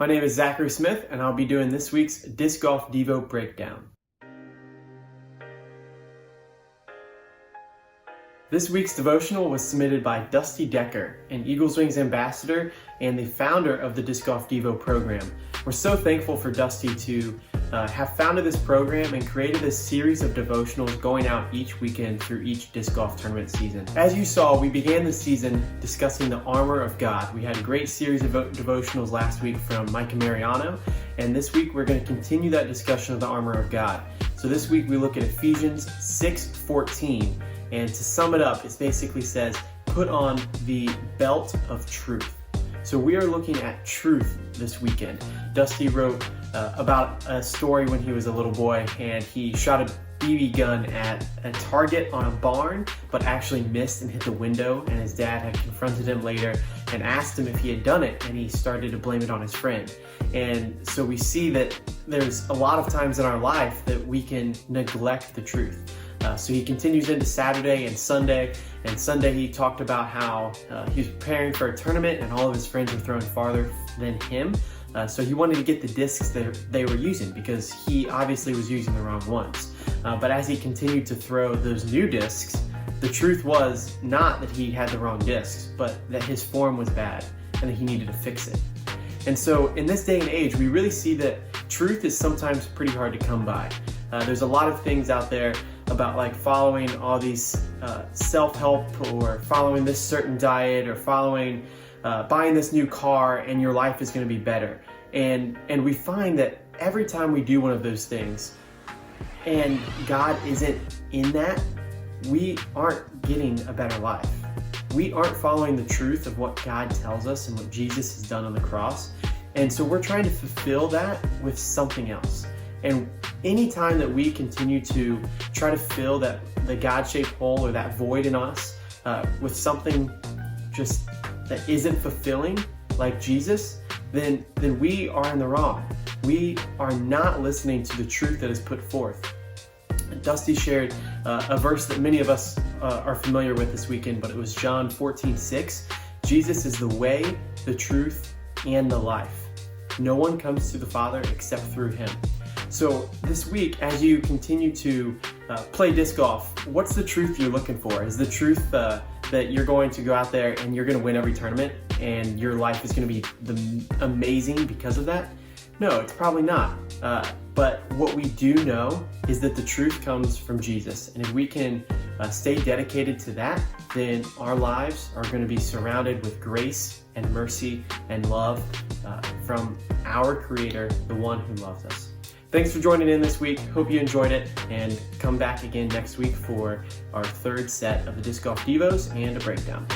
My name is Zachary Smith, and I'll be doing this week's Disc Golf Devo Breakdown. This week's devotional was submitted by Dusty Decker, an Eagles Wings ambassador and the founder of the Disc Golf Devo program. We're so thankful for Dusty to have founded this program and created this series of devotionals going out each weekend through each disc golf tournament season. As you saw, we began the season discussing the armor of God. We had a great series of devotionals last week from Mike and Mariano, and this week we're going to continue that discussion of the armor of God. So this week we look at Ephesians 6:14, and to sum it up, it basically says, put on the belt of truth. So we are looking at truth this weekend. Dusty wrote about a story when he was a little boy, and he shot a BB gun at a target on a barn, but actually missed and hit the window, and his dad had confronted him later and asked him if he had done it, and he started to blame it on his friend. And so we see that there's a lot of times in our life that we can neglect the truth. So he continues into Saturday and Sunday. And Sunday he talked about how he was preparing for a tournament and all of his friends were throwing farther than him. So he wanted to get the discs that they were using because he obviously was using the wrong ones. But as he continued to throw those new discs, the truth was not that he had the wrong discs, but that his form was bad and that he needed to fix it. And so in this day and age, we really see that truth is sometimes pretty hard to come by. There's a lot of things out there about like following all these self-help or following this certain diet or following buying this new car and your life is going to be better. And we find that every time we do one of those things and God isn't in that, we aren't getting a better life. We aren't following the truth of what God tells us and what Jesus has done on the cross. And so we're trying to fulfill that with something else. And anytime that we continue to try to fill the God-shaped hole or that void in us with something just that isn't fulfilling, like Jesus, then we are in the wrong. We are not listening to the truth that is put forth. Dusty shared a verse that many of us are familiar with this weekend, but it was John 14:6. Jesus is the way, the truth, and the life. No one comes to the Father except through him. So this week, as you continue to play disc golf, what's the truth you're looking for? Is the truth that you're going to go out there and you're going to win every tournament and your life is going to be amazing because of that? No, it's probably not. But what we do know is that the truth comes from Jesus. And if we can stay dedicated to that, then our lives are going to be surrounded with grace and mercy and love from our Creator, the one who loves us. Thanks for joining in this week. Hope you enjoyed it, and come back again next week for our third set of the Disc Golf Devos and a breakdown.